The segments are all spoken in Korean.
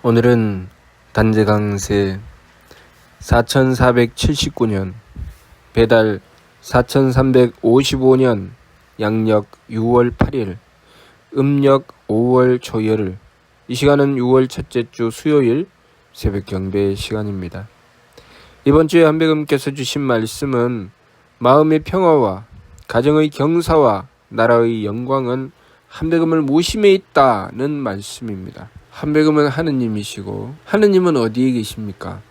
오늘은 단제강세 4479년 배달 4355년 양력 6월 8일 음력 5월 초열. 이 시간은 6월 첫째 주 수요일 새벽 경배 시간입니다. 이번 주에 한백음께서 주신 말씀은 마음의 평화와 가정의 경사와 나라의 영광은 한백음을 모심에 있다는 말씀입니다. 한백음은 하느님이시고 하느님은 어디에 계십니까?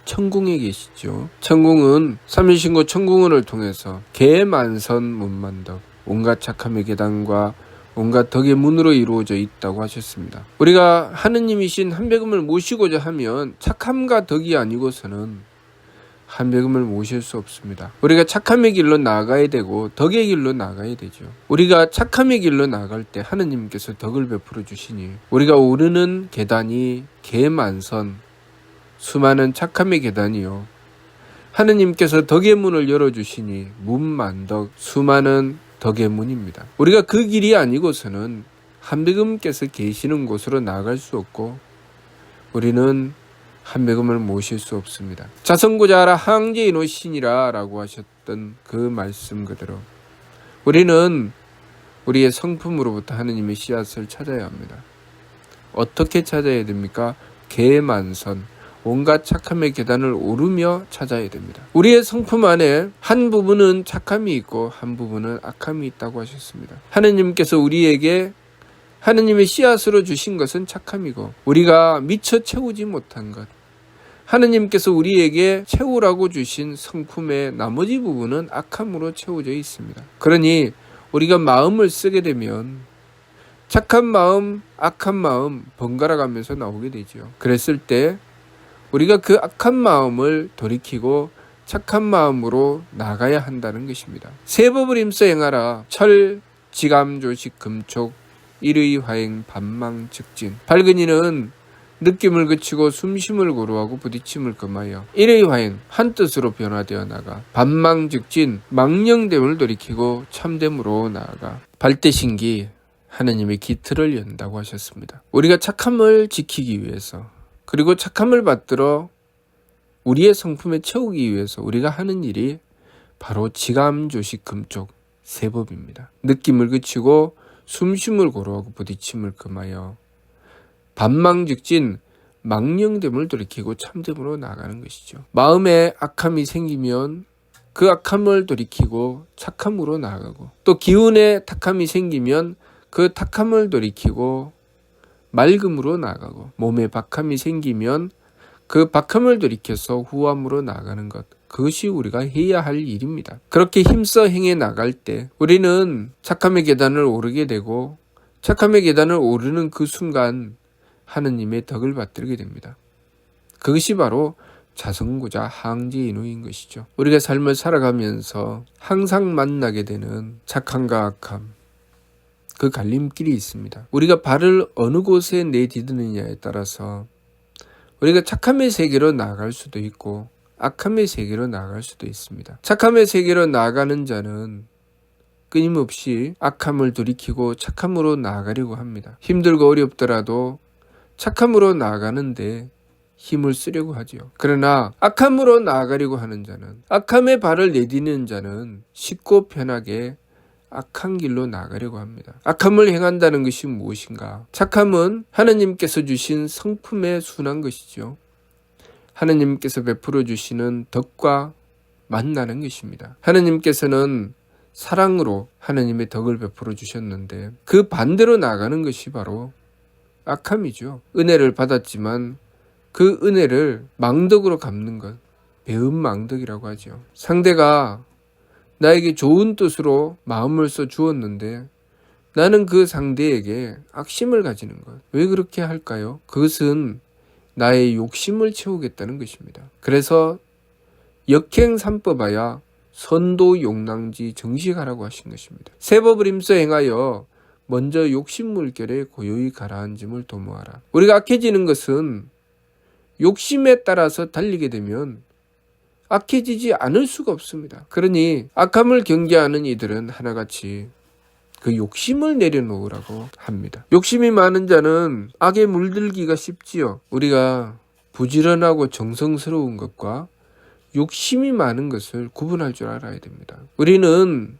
천궁에 계시죠. 천궁은 삼일신고 천궁문을 통해서 계만선 문만덕, 온갖 착함의 계단과 온갖 덕의 문으로 이루어져 있다고 하셨습니다. 우리가 하느님이신 한백음을 모시고자 하면 착함과 덕이 아니고서는 한백음을 모실 수 없습니다. 우리가 착함의 길로 나아가야 되고 덕의 길로 나아가야 되죠. 우리가 착함의 길로 나아갈 때 하느님께서 덕을 베풀어 주시니 우리가 오르는 계단이 계만선, 수많은 착함의 계단이요, 하느님께서 덕의 문을 열어주시니 문만덕, 수많은 덕의 문입니다. 우리가 그 길이 아니고서는 한백음께서 계시는 곳으로 나아갈 수 없고 우리는 한백음을 모실 수 없습니다. 자성구자하라 항제이노신이라 라고 하셨던 그 말씀 그대로 우리는 우리의 성품으로부터 하느님의 씨앗을 찾아야 합니다. 어떻게 찾아야 됩니까? 계만선, 온갖 착함의 계단을 오르며 찾아야 됩니다. 우리의 성품 안에 한 부분은 착함이 있고 한 부분은 악함이 있다고 하셨습니다. 하느님께서 우리에게 하느님의 씨앗으로 주신 것은 착함이고 우리가 미처 채우지 못한 것, 하느님께서 우리에게 채우라고 주신 성품의 나머지 부분은 악함으로 채워져 있습니다. 그러니 우리가 마음을 쓰게 되면 착한 마음, 악한 마음 번갈아 가면서 나오게 되죠. 그랬을 때 우리가 그 악한 마음을 돌이키고 착한 마음으로 나가야 한다는 것입니다. 세법을 힘써 행하라. 철, 지감, 조식, 금촉, 일의 화행, 반망, 즉진. 밝은 이는 느낌을 그치고 숨심을 고루하고 부딪힘을 금하여 일의 화행, 한 뜻으로 변화되어 나가. 반망, 즉진, 망령됨을 돌이키고 참됨으로 나아가. 발대신기, 하느님의 기틀을 연다고 하셨습니다. 우리가 착함을 지키기 위해서, 그리고 착함을 받들어 우리의 성품에 채우기 위해서 우리가 하는 일이 바로 지감, 조식, 금촉, 세법입니다. 느낌을 그치고 숨심을 고루하고 부딪힘을 금하여 반망즉진, 망령됨을 돌이키고 참됨으로 나아가는 것이죠. 마음에 악함이 생기면 그 악함을 돌이키고 착함으로 나아가고, 또 기운에 탁함이 생기면 그 탁함을 돌이키고 맑음으로 나아가고, 몸에 박함이 생기면 그 박함을 돌이켜서 후함으로 나아가는 것, 그것이 우리가 해야 할 일입니다. 그렇게 힘써 행해 나갈 때 우리는 착함의 계단을 오르게 되고 착함의 계단을 오르는 그 순간 하느님의 덕을 받들게 됩니다. 그것이 바로 자성구자 항제인후인 것이죠. 우리가 삶을 살아가면서 항상 만나게 되는 착함과 악함, 그 갈림길이 있습니다. 우리가 발을 어느 곳에 내디드느냐에 따라서 우리가 착함의 세계로 나아갈 수도 있고 악함의 세계로 나아갈 수도 있습니다. 착함의 세계로 나아가는 자는 끊임없이 악함을 돌이키고 착함으로 나아가려고 합니다. 힘들고 어렵더라도 착함으로 나아가는데 힘을 쓰려고 하지요. 그러나 악함으로 나아가려고 하는 자는, 악함의 발을 내디는 자는 쉽고 편하게 악한 길로 나아가려고 합니다. 악함을 행한다는 것이 무엇인가? 착함은 하느님께서 주신 성품에 순한 것이죠. 하느님께서 베풀어 주시는 덕과 만나는 것입니다. 하느님께서는 사랑으로 하느님의 덕을 베풀어 주셨는데 그 반대로 나아가는 것이 바로 악함이죠. 은혜를 받았지만 그 은혜를 망덕으로 갚는 것, 배은망덕이라고 하죠. 상대가 나에게 좋은 뜻으로 마음을 써 주었는데 나는 그 상대에게 악심을 가지는 것. 왜 그렇게 할까요? 그것은 나의 욕심을 채우겠다는 것입니다. 그래서 역행삼법하야 선도용랑지 정식하라고 하신 것입니다. 세법을 힘써 행하여 먼저 욕심물결에 고요히 가라앉음을 도모하라. 우리가 악해지는 것은 욕심에 따라서 달리게 되면 악해지지 않을 수가 없습니다. 그러니 악함을 경계하는 이들은 하나같이 그 욕심을 내려놓으라고 합니다. 욕심이 많은 자는 악에 물들기가 쉽지요. 우리가 부지런하고 정성스러운 것과 욕심이 많은 것을 구분할 줄 알아야 됩니다. 우리는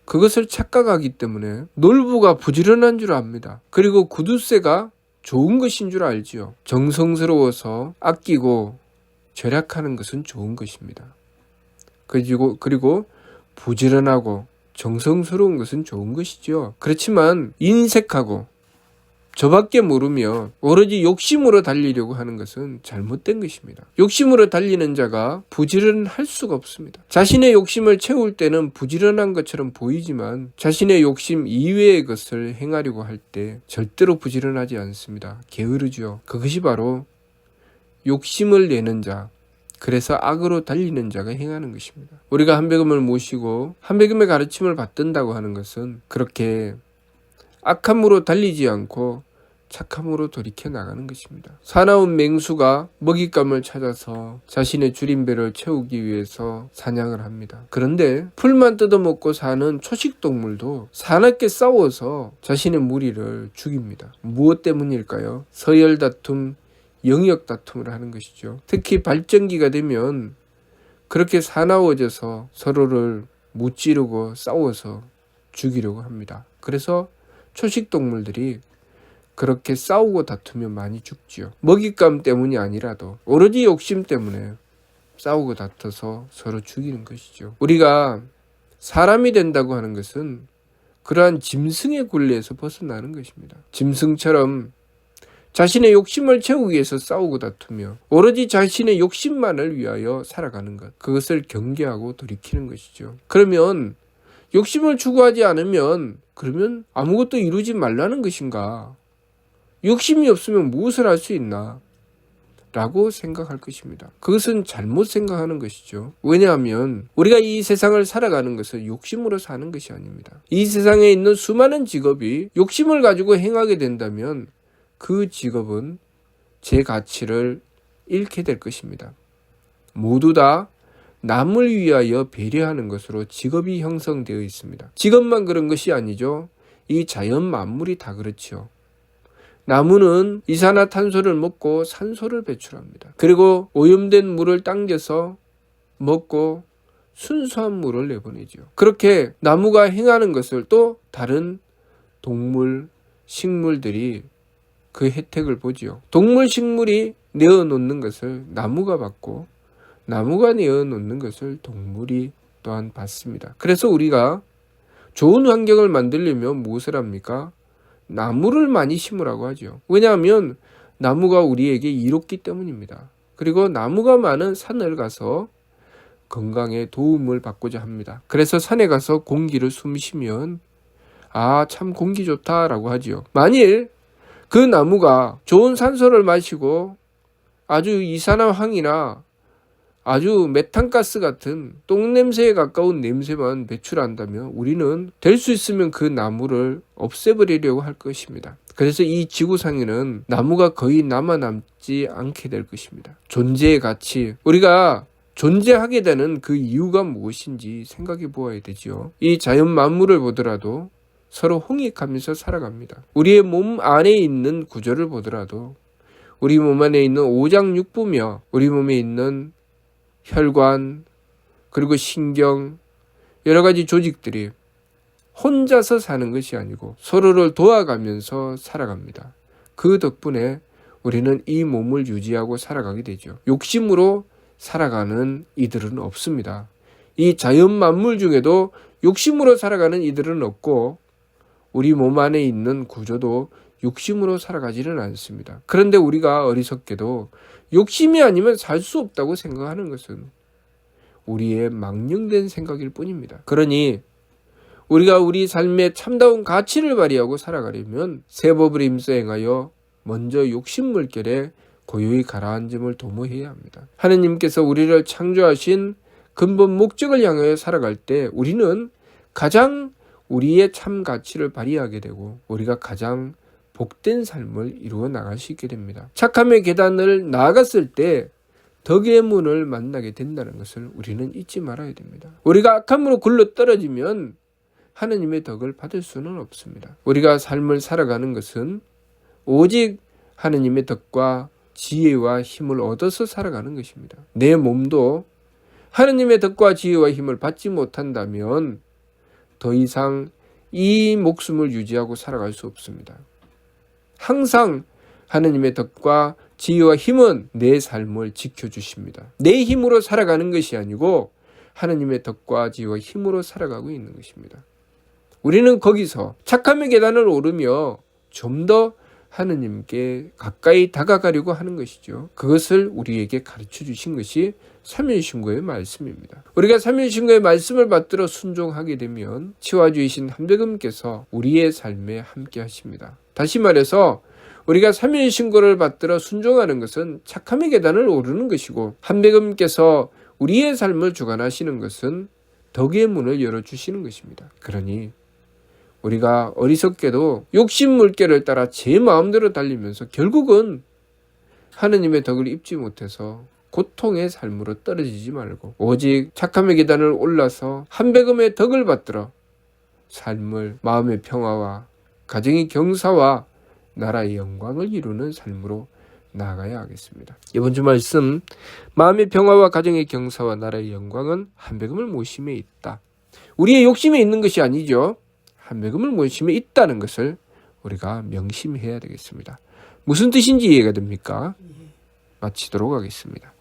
그것을 착각하기 때문에 놀부가 부지런한 줄 압니다. 그리고 구두쇠가 좋은 것인 줄 알지요. 정성스러워서 아끼고 절약하는 것은 좋은 것입니다. 그리고 부지런하고 정성스러운 것은 좋은 것이죠. 그렇지만 인색하고 저밖에 모르며 오로지 욕심으로 달리려고 하는 것은 잘못된 것입니다. 욕심으로 달리는 자가 부지런할 수가 없습니다. 자신의 욕심을 채울 때는 부지런한 것처럼 보이지만 자신의 욕심 이외의 것을 행하려고 할 때 절대로 부지런하지 않습니다. 게으르죠. 그것이 바로 욕심을 내는 자, 그래서 악으로 달리는 자가 행하는 것입니다. 우리가 한백음을 모시고 한백음의 가르침을 받든다고 하는 것은 그렇게 악함으로 달리지 않고 착함으로 돌이켜 나가는 것입니다. 사나운 맹수가 먹잇감을 찾아서 자신의 줄임배를 채우기 위해서 사냥을 합니다. 그런데 풀만 뜯어먹고 사는 초식동물도 사납게 싸워서 자신의 무리를 죽입니다. 무엇 때문일까요? 서열 다툼, 영역 다툼을 하는 것이죠. 특히 발전기가 되면 그렇게 사나워져서 서로를 무찌르고 싸워서 죽이려고 합니다. 그래서 초식동물들이 그렇게 싸우고 다투면 많이 죽지요. 먹잇감 때문이 아니라도 오로지 욕심 때문에 싸우고 다퉈서 서로 죽이는 것이죠. 우리가 사람이 된다고 하는 것은 그러한 짐승의 굴레에서 벗어나는 것입니다. 짐승처럼 자신의 욕심을 채우기 위해서 싸우고 다투며 오로지 자신의 욕심만을 위하여 살아가는 것, 그것을 경계하고 돌이키는 것이죠. 그러면 욕심을 추구하지 않으면 그러면 아무것도 이루지 말라는 것인가? 욕심이 없으면 무엇을 할 수 있나? 라고 생각할 것입니다. 그것은 잘못 생각하는 것이죠. 왜냐하면 우리가 이 세상을 살아가는 것은 욕심으로 사는 것이 아닙니다. 이 세상에 있는 수많은 직업이 욕심을 가지고 행하게 된다면 그 직업은 제 가치를 잃게 될 것입니다. 모두 다 남을 위하여 배려하는 것으로 직업이 형성되어 있습니다. 직업만 그런 것이 아니죠. 이 자연 만물이 다 그렇죠. 나무는 이산화탄소를 먹고 산소를 배출합니다. 그리고 오염된 물을 당겨서 먹고 순수한 물을 내보내죠. 그렇게 나무가 행하는 것을 또 다른 동물, 식물들이 그 혜택을 보지요. 동물, 식물이 내어놓는 것을 나무가 받고 나무가 내어놓는 것을 동물이 또한 받습니다. 그래서 우리가 좋은 환경을 만들려면 무엇을 합니까? 나무를 많이 심으라고 하죠. 왜냐하면 나무가 우리에게 이롭기 때문입니다. 그리고 나무가 많은 산을 가서 건강에 도움을 받고자 합니다. 그래서 산에 가서 공기를 숨쉬면 참 공기 좋다라고 하지요. 만일 그 나무가 좋은 산소를 마시고 아주 이산화황이나 아주 메탄가스 같은 똥냄새에 가까운 냄새만 배출한다면 우리는 될 수 있으면 그 나무를 없애버리려고 할 것입니다. 그래서 이 지구상에는 나무가 거의 남아남지 않게 될 것입니다. 존재의 가치, 우리가 존재하게 되는 그 이유가 무엇인지 생각해 보아야 되죠. 이 자연 만물을 보더라도 서로 홍익하면서 살아갑니다. 우리의 몸 안에 있는 구조를 보더라도 우리 몸 안에 있는 오장육부며 우리 몸에 있는 혈관, 그리고 신경, 여러 가지 조직들이 혼자서 사는 것이 아니고 서로를 도와가면서 살아갑니다. 그 덕분에 우리는 이 몸을 유지하고 살아가게 되죠. 욕심으로 살아가는 이들은 없습니다. 이 자연 만물 중에도 욕심으로 살아가는 이들은 없고 우리 몸 안에 있는 구조도 욕심으로 살아가지는 않습니다. 그런데 우리가 어리석게도 욕심이 아니면 살 수 없다고 생각하는 것은 우리의 망령된 생각일 뿐입니다. 그러니 우리가 우리 삶의 참다운 가치를 발휘하고 살아가려면 새 법을 힘써 행하여 먼저 욕심 물결에 고요히 가라앉음을 도모해야 합니다. 하느님께서 우리를 창조하신 근본 목적을 향하여 살아갈 때 우리는 가장 우리의 참 가치를 발휘하게 되고 우리가 가장 복된 삶을 이루어 나갈 수 있게 됩니다. 착함의 계단을 나아갔을 때 덕의 문을 만나게 된다는 것을 우리는 잊지 말아야 됩니다. 우리가 악함으로 굴러 떨어지면 하느님의 덕을 받을 수는 없습니다. 우리가 삶을 살아가는 것은 오직 하느님의 덕과 지혜와 힘을 얻어서 살아가는 것입니다. 내 몸도 하느님의 덕과 지혜와 힘을 받지 못한다면 더 이상 이 목숨을 유지하고 살아갈 수 없습니다. 항상 하느님의 덕과 지혜와 힘은 내 삶을 지켜주십니다. 내 힘으로 살아가는 것이 아니고 하느님의 덕과 지혜와 힘으로 살아가고 있는 것입니다. 우리는 거기서 착함의 계단을 오르며 좀 더 하느님께 가까이 다가가려고 하는 것이죠. 그것을 우리에게 가르쳐 주신 것이 사면신고의 말씀입니다. 우리가 사면신고의 말씀을 받들어 순종하게 되면 치와주이신 한백음께서 우리의 삶에 함께 하십니다. 다시 말해서 우리가 사면신고를 받들어 순종하는 것은 착함의 계단을 오르는 것이고, 한백음께서 우리의 삶을 주관하시는 것은 덕의 문을 열어주시는 것입니다. 그러니 우리가 어리석게도 욕심 물결을 따라 제 마음대로 달리면서 결국은 하느님의 덕을 입지 못해서 고통의 삶으로 떨어지지 말고 오직 착함의 계단을 올라서 한백음의 덕을 받들어 삶을 마음의 평화와 가정의 경사와 나라의 영광을 이루는 삶으로 나아가야 하겠습니다. 이번 주 말씀, 마음의 평화와 가정의 경사와 나라의 영광은 한백음을 모심에 있다. 우리의 욕심에 있는 것이 아니죠. 한백음을 모심에 있다는 것을 우리가 명심해야 되겠습니다. 무슨 뜻인지 이해가 됩니까? 마치도록 하겠습니다.